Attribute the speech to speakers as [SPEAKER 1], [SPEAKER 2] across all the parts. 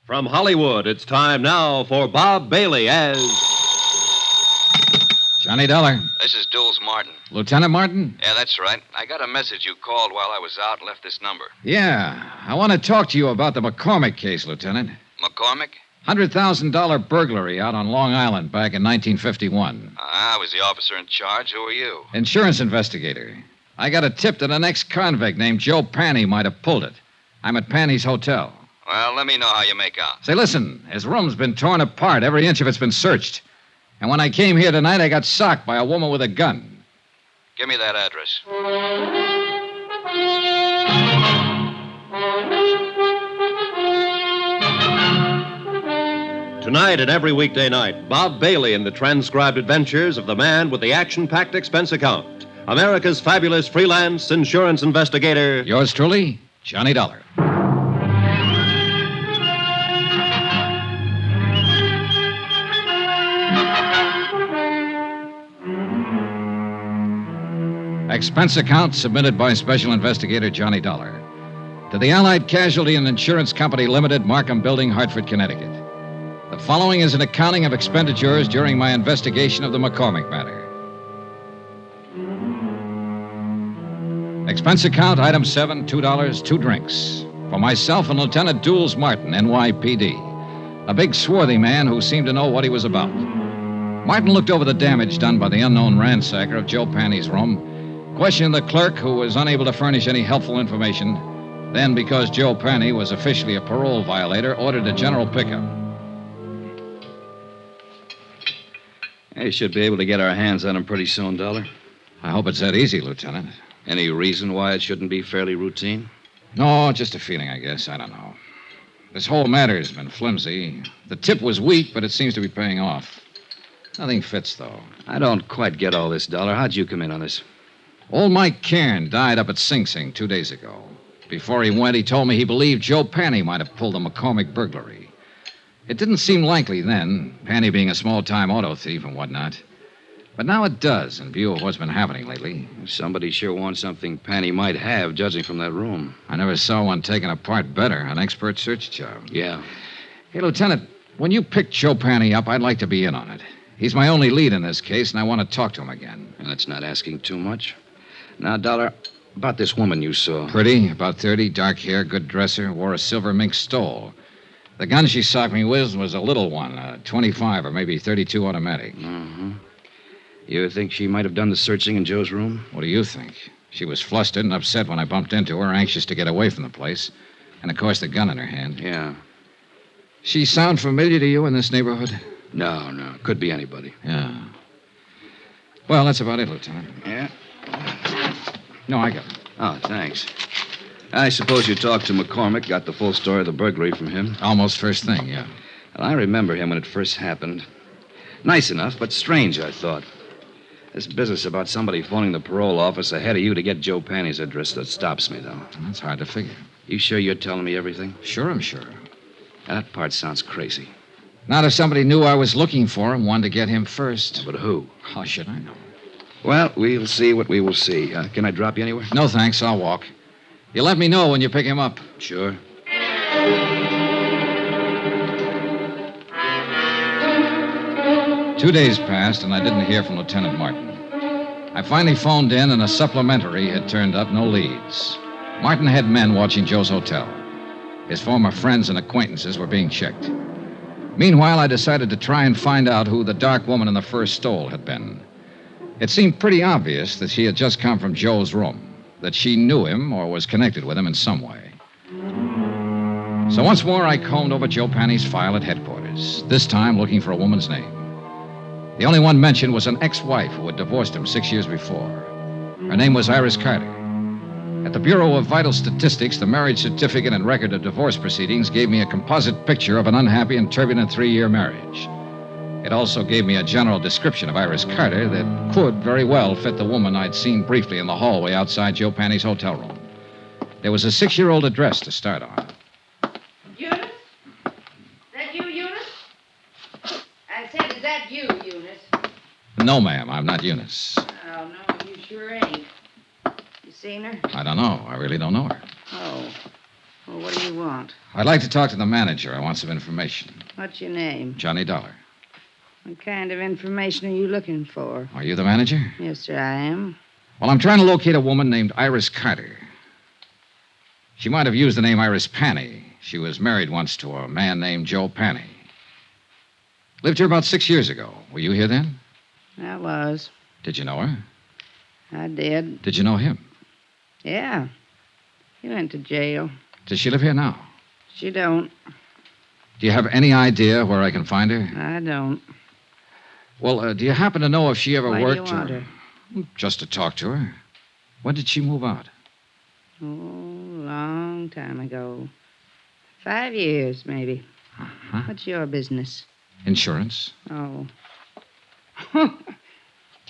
[SPEAKER 1] From Hollywood, it's time now for Bob Bailey as...
[SPEAKER 2] Johnny Dollar.
[SPEAKER 3] This is Dulles Martin.
[SPEAKER 2] Lieutenant Martin?
[SPEAKER 3] Yeah, that's right. I got a message you called while I was out and left this number.
[SPEAKER 2] Yeah. I want to talk to you about the McCormack case, Lieutenant.
[SPEAKER 3] McCormack?
[SPEAKER 2] $100,000 burglary out on Long Island back in 1951.
[SPEAKER 3] I was the officer in charge. Who are you?
[SPEAKER 2] Insurance investigator. I got a tip that an ex-convict named Joe Panny might have pulled it. I'm at Panny's hotel.
[SPEAKER 3] Well, let me know how you make out.
[SPEAKER 2] Say, listen, his room's been torn apart. Every inch of it's been searched. And when I came here tonight, I got socked by a woman with a gun.
[SPEAKER 3] Give me that address.
[SPEAKER 1] Tonight and every weekday night, Bob Bailey in the transcribed adventures of the man with the action-packed expense account. America's fabulous freelance insurance investigator.
[SPEAKER 2] Yours truly, Johnny Dollar. Expense account submitted by Special Investigator Johnny Dollar to the Allied Casualty and Insurance Company Limited, Markham Building, Hartford, Connecticut. The following is an accounting of expenditures during my investigation of the McCormack matter. Expense account, item 7, $2, 2 drinks. For myself and Lieutenant Dulles Martin, NYPD. A big, swarthy man who seemed to know what he was about. Martin looked over the damage done by the unknown ransacker of Joe Panny's room, questioned the clerk, who was unable to furnish any helpful information. Then, because Joe Panny was officially a parole violator, ordered a general pickup.
[SPEAKER 4] Hey, should be able to get our hands on him pretty soon, Dollar.
[SPEAKER 2] I hope it's that easy, Lieutenant.
[SPEAKER 4] Any reason why it shouldn't be fairly routine?
[SPEAKER 2] No, just a feeling, I guess. I don't know. This whole matter's been flimsy. The tip was weak, but it seems to be paying off. Nothing fits, though.
[SPEAKER 4] I don't quite get all this, Dollar. How'd you come in on this?
[SPEAKER 2] Old Mike Cairn died up at Sing Sing 2 days ago. Before he went, he told me he believed Joe Panny might have pulled the McCormack burglary. It didn't seem likely then, Panny being a small-time auto thief and whatnot. But now it does, in view of what's been happening lately.
[SPEAKER 4] Somebody sure wants something Panny might have, judging from that room.
[SPEAKER 2] I never saw one taken apart better. An expert search job.
[SPEAKER 4] Yeah.
[SPEAKER 2] Hey, Lieutenant, when you picked Joe Panny up, I'd like to be in on it. He's my only lead in this case, and I want to talk to him again.
[SPEAKER 4] And that's not asking too much. Now, Dollar, about this woman you saw.
[SPEAKER 2] Pretty, about 30, dark hair, good dresser, wore a silver mink stole. The gun she socked me with was a little one, a 25 or maybe 32 automatic.
[SPEAKER 4] Mm-hmm. You think she might have done the searching in Joe's room?
[SPEAKER 2] What do you think? She was flustered and upset when I bumped into her, anxious to get away from the place. And, of course, the gun in her hand.
[SPEAKER 4] Yeah.
[SPEAKER 2] She sound familiar to you in this neighborhood?
[SPEAKER 4] No. Could be anybody.
[SPEAKER 2] Yeah. Well, that's about it, Lieutenant.
[SPEAKER 4] Yeah?
[SPEAKER 2] No, I got it.
[SPEAKER 4] Oh, thanks. I suppose you talked to McCormack, got the full story of the burglary from him.
[SPEAKER 2] Almost first thing, yeah.
[SPEAKER 4] Well, I remember him when it first happened. Nice enough, but strange, I thought. This business about somebody phoning the parole office ahead of you to get Joe Panny's address that stops me, though.
[SPEAKER 2] That's hard to figure.
[SPEAKER 4] You sure you're telling me everything?
[SPEAKER 2] Sure, I'm sure.
[SPEAKER 4] That part sounds crazy.
[SPEAKER 2] Not if somebody knew I was looking for him, wanted to get him first.
[SPEAKER 4] But who?
[SPEAKER 2] How should I know?
[SPEAKER 4] Well, we'll see what we will see. Can I drop you anywhere?
[SPEAKER 2] No, thanks. I'll walk. You let me know when you pick him up.
[SPEAKER 4] Sure.
[SPEAKER 2] 2 days passed, and I didn't hear from Lieutenant Martin. I finally phoned in, and a supplementary had turned up, no leads. Martin had men watching Joe's hotel. His former friends and acquaintances were being checked. Meanwhile, I decided to try and find out who the dark woman in the first stole had been. It seemed pretty obvious that she had just come from Joe's room, that she knew him or was connected with him in some way. So once more, I combed over Joe Panny's file at headquarters, this time looking for a woman's name. The only one mentioned was an ex-wife who had divorced him 6 years before. Her name was Iris Carter. At the Bureau of Vital Statistics, the marriage certificate and record of divorce proceedings gave me a composite picture of an unhappy and turbulent 3-year marriage. It also gave me a general description of Iris Carter that could very well fit the woman I'd seen briefly in the hallway outside Joe Panny's hotel room. There was a 6-year-old address to start on.
[SPEAKER 5] Eunice? Is that you, Eunice? I said, is that you, Eunice?
[SPEAKER 2] No, ma'am, I'm not Eunice.
[SPEAKER 5] Oh, no, you sure ain't. You seen her?
[SPEAKER 2] I don't know. I really don't know her.
[SPEAKER 5] Oh. Well, what do you want?
[SPEAKER 2] I'd like to talk to the manager. I want some information.
[SPEAKER 5] What's your name?
[SPEAKER 2] Johnny Dollar.
[SPEAKER 5] What kind of information are you looking for?
[SPEAKER 2] Are you the manager?
[SPEAKER 5] Yes, sir, I am.
[SPEAKER 2] Well, I'm trying to locate a woman named Iris Carter. She might have used the name Iris Panny. She was married once to a man named Joe Panny. Lived here about 6 years ago. Were you here then?
[SPEAKER 5] I was.
[SPEAKER 2] Did you know her?
[SPEAKER 5] I did.
[SPEAKER 2] Did you know him?
[SPEAKER 5] Yeah. He went to jail.
[SPEAKER 2] Does she live here now?
[SPEAKER 5] She don't.
[SPEAKER 2] Do you have any idea where I can find her?
[SPEAKER 5] I don't.
[SPEAKER 2] Well, do you happen to know if she ever
[SPEAKER 5] Why
[SPEAKER 2] worked
[SPEAKER 5] do you want her?
[SPEAKER 2] Just to talk to her. When did she move out?
[SPEAKER 5] Oh, long time ago. 5 years, maybe.
[SPEAKER 2] Uh-huh.
[SPEAKER 5] What's your business?
[SPEAKER 2] Insurance.
[SPEAKER 5] Oh.
[SPEAKER 2] Well,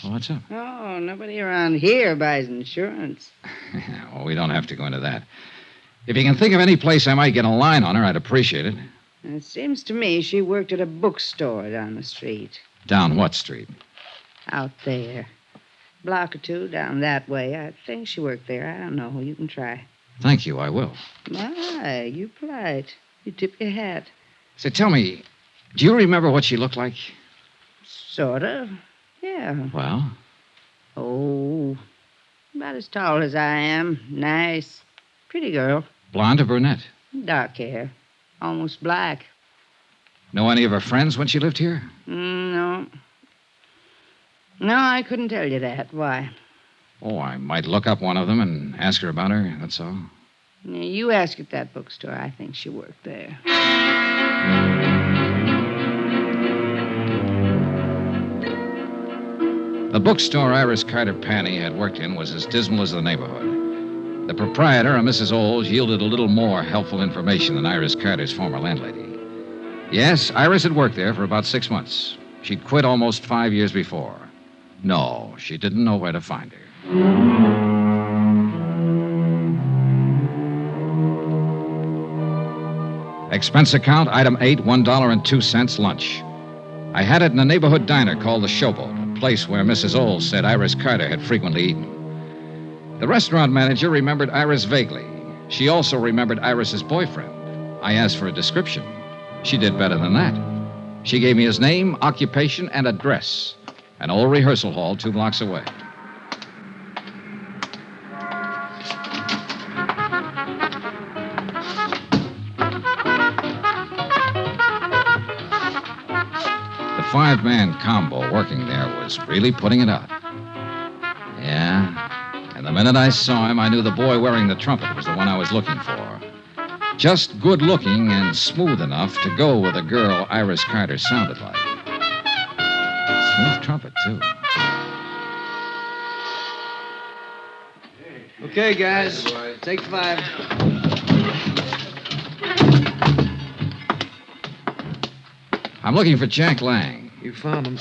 [SPEAKER 2] what's up?
[SPEAKER 5] Oh, nobody around here buys insurance.
[SPEAKER 2] Well, we don't have to go into that. If you can think of any place I might get a line on her, I'd appreciate it.
[SPEAKER 5] It seems to me she worked at a bookstore down the street.
[SPEAKER 2] Down what street?
[SPEAKER 5] Out there. Block or two down that way. I think she worked there. I don't know. You can try.
[SPEAKER 2] Thank you, I will.
[SPEAKER 5] My, you polite. You tip your hat.
[SPEAKER 2] Say, tell me, do you remember what she looked like?
[SPEAKER 5] Sort of. Yeah.
[SPEAKER 2] Well?
[SPEAKER 5] Oh, about as tall as I am. Nice. Pretty girl.
[SPEAKER 2] Blonde or brunette?
[SPEAKER 5] Dark hair. Almost black.
[SPEAKER 2] Know any of her friends when she lived here?
[SPEAKER 5] No. No, I couldn't tell you that. Why?
[SPEAKER 2] Oh, I might look up one of them and ask her about her, that's all.
[SPEAKER 5] You ask at that bookstore. I think she worked there.
[SPEAKER 2] The bookstore Iris Carter Panny had worked in was as dismal as the neighborhood. The proprietor, a Mrs. Olds, yielded a little more helpful information than Iris Carter's former landlady. Yes, Iris had worked there for about 6 months. She'd quit almost 5 years before. No, she didn't know where to find her. Expense account, item 8, $1.02 lunch. I had it in a neighborhood diner called the Showboat, a place where Mrs. Olds said Iris Carter had frequently eaten. The restaurant manager remembered Iris vaguely. She also remembered Iris's boyfriend. I asked for a description. She did better than that. She gave me his name, occupation, and address. An old rehearsal hall 2 blocks away. The 5-man combo working there was really putting it out. Yeah, and the minute I saw him, I knew the boy wearing the trumpet was the one I was looking for. Just good-looking and smooth enough to go with a girl Iris Carter sounded like. Smooth trumpet, too.
[SPEAKER 6] Okay, guys. Take 5.
[SPEAKER 4] I'm looking for Jack Lang.
[SPEAKER 6] You found him.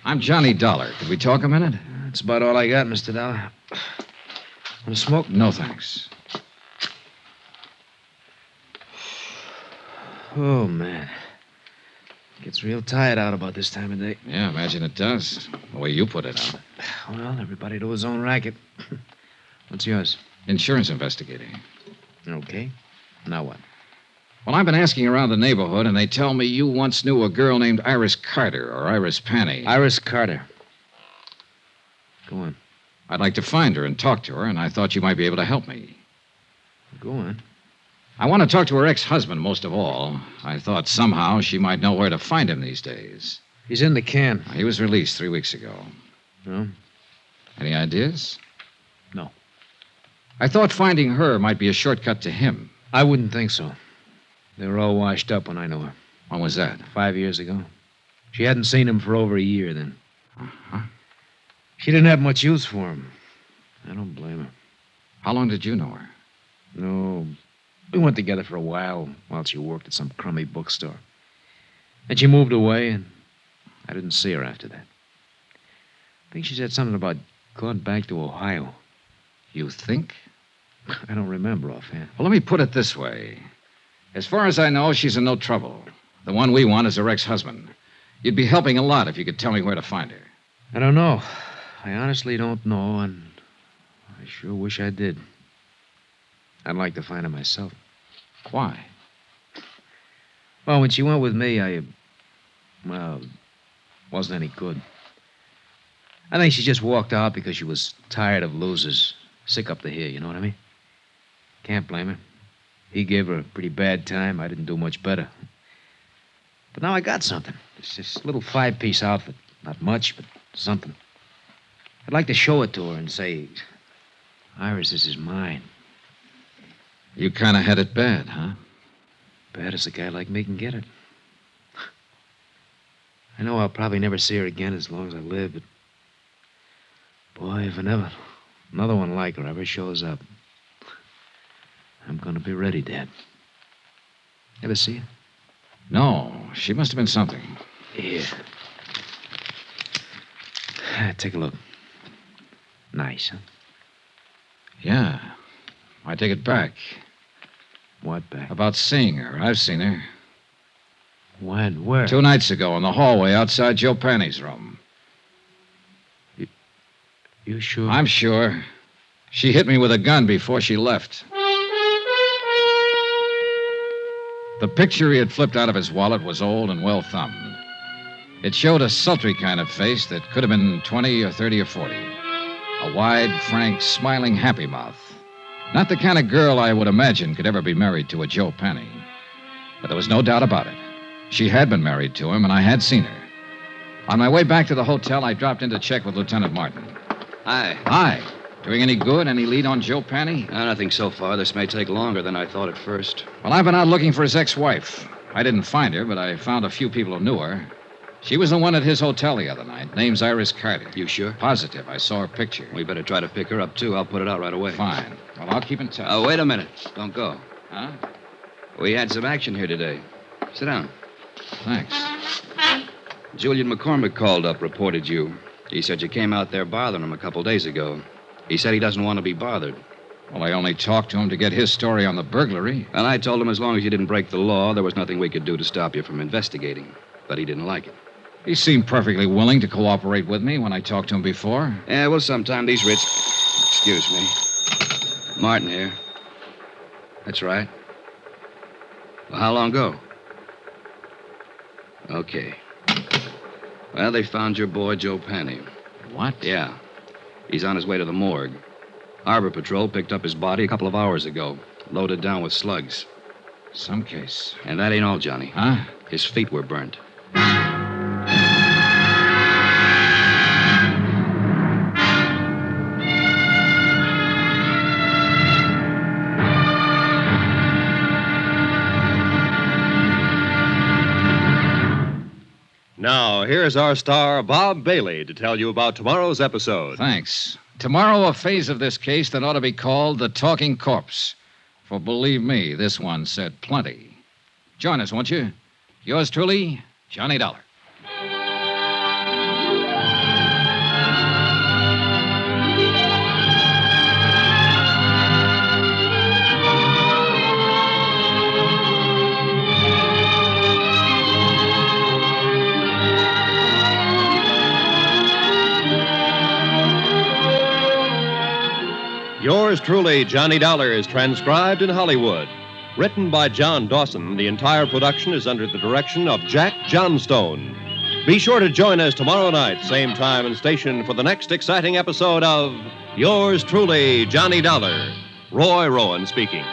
[SPEAKER 4] I'm Johnny Dollar. Could we talk a minute?
[SPEAKER 6] That's about all I got, Mr. Dollar. Want to smoke?
[SPEAKER 4] No, thanks.
[SPEAKER 6] Oh, man. Gets real tired out about this time of day.
[SPEAKER 4] Yeah, imagine it does. The way you put it out.
[SPEAKER 6] Well, everybody to his own racket. What's yours?
[SPEAKER 4] Insurance investigator.
[SPEAKER 6] Okay. Now what?
[SPEAKER 4] Well, I've been asking around the neighborhood, and they tell me you once knew a girl named Iris Carter or Iris Panny.
[SPEAKER 6] Iris Carter. Go on.
[SPEAKER 4] I'd like to find her and talk to her, and I thought you might be able to help me.
[SPEAKER 6] Go on.
[SPEAKER 4] I want to talk to her ex-husband most of all. I thought somehow she might know where to find him these days.
[SPEAKER 6] He's in the can.
[SPEAKER 4] He was released 3 weeks ago.
[SPEAKER 6] No?
[SPEAKER 4] Any ideas?
[SPEAKER 6] No.
[SPEAKER 4] I thought finding her might be a shortcut to him.
[SPEAKER 6] I wouldn't think so. They were all washed up when I knew her.
[SPEAKER 4] When was that?
[SPEAKER 6] 5 years ago. She hadn't seen him for over a year then.
[SPEAKER 4] Uh-huh.
[SPEAKER 6] She didn't have much use for him. I don't blame her.
[SPEAKER 4] How long did you know her?
[SPEAKER 6] No, we went together for a while she worked at some crummy bookstore. Then she moved away, and I didn't see her after that. I think she said something about going back to Ohio.
[SPEAKER 4] You think?
[SPEAKER 6] I don't remember offhand.
[SPEAKER 4] Well, let me put it this way. As far as I know, she's in no trouble. The one we want is her ex-husband. You'd be helping a lot if you could tell me where to find her.
[SPEAKER 6] I don't know. I honestly don't know, and I sure wish I did. I'd like to find her myself.
[SPEAKER 2] Why?
[SPEAKER 6] Well, when she went with me, wasn't any good. I think she just walked out because she was tired of losers. Sick up to here, you know what I mean? Can't blame her. He gave her a pretty bad time. I didn't do much better. But now I got something. It's this little 5-piece outfit. Not much, but something. I'd like to show it to her and say, Iris, this is mine.
[SPEAKER 2] You kind of had it bad, huh?
[SPEAKER 6] Bad as a guy like me can get it. I know I'll probably never see her again as long as I live, but... boy, if another one like her ever shows up, I'm gonna be ready, Dad. Ever see her?
[SPEAKER 2] No, she must have been something.
[SPEAKER 6] Yeah. Take a look. Nice, huh?
[SPEAKER 2] Yeah. I take it back.
[SPEAKER 6] What back?
[SPEAKER 2] About seeing her. I've seen her.
[SPEAKER 6] When? Where?
[SPEAKER 2] 2 nights ago in the hallway outside Joe Penny's room.
[SPEAKER 6] You sure?
[SPEAKER 2] I'm sure. She hit me with a gun before she left. The picture he had flipped out of his wallet was old and well thumbed. It showed a sultry kind of face that could have been 20 or 30 or 40. A wide, frank, smiling, happy mouth. Not the kind of girl I would imagine could ever be married to a Joe Penny. But there was no doubt about it. She had been married to him, and I had seen her. On my way back to the hotel, I dropped in to check with Lieutenant Martin.
[SPEAKER 4] Hi.
[SPEAKER 2] Hi. Doing any good? Any lead on Joe Penny?
[SPEAKER 4] Nothing so far. This may take longer than I thought at first.
[SPEAKER 2] Well, I've been out looking for his ex-wife. I didn't find her, but I found a few people who knew her. She was the one at his hotel the other night. Name's Iris Carter.
[SPEAKER 4] You sure?
[SPEAKER 2] Positive. I saw her picture.
[SPEAKER 4] We better try to pick her up, too. I'll put it out right away.
[SPEAKER 2] Fine. Well, I'll keep in touch.
[SPEAKER 4] Oh, wait a minute. Don't go.
[SPEAKER 2] Huh?
[SPEAKER 4] We had some action here today. Sit down.
[SPEAKER 2] Thanks.
[SPEAKER 4] Julian McCormack called up, reported you. He said you came out there bothering him a couple days ago. He said he doesn't want to be bothered.
[SPEAKER 2] Well, I only talked to him to get his story on the burglary.
[SPEAKER 4] And I told him as long as you didn't break the law, there was nothing we could do to stop you from investigating. But he didn't like it.
[SPEAKER 2] He seemed perfectly willing to cooperate with me when I talked to him before.
[SPEAKER 4] Yeah, well, sometime these rich... Excuse me. Martin here. That's right. Well, how long ago? Okay. Well, they found your boy, Joe Penny.
[SPEAKER 2] What?
[SPEAKER 4] Yeah. He's on his way to the morgue. Harbor Patrol picked up his body a couple of hours ago, loaded down with slugs.
[SPEAKER 2] Some case.
[SPEAKER 4] And that ain't all, Johnny.
[SPEAKER 2] Huh?
[SPEAKER 4] His feet were burnt.
[SPEAKER 1] Now, here's our star, Bob Bailey, to tell you about tomorrow's episode.
[SPEAKER 2] Thanks. Tomorrow, a phase of this case that ought to be called the Talking Corpse. For believe me, this one said plenty. Join us, won't you? Yours truly, Johnny Dollar.
[SPEAKER 1] Yours truly, Johnny Dollar, is transcribed in Hollywood. Written by John Dawson, the entire production is under the direction of Jack Johnstone. Be sure to join us tomorrow night, same time and station, for the next exciting episode of Yours truly, Johnny Dollar. Roy Rowan speaking.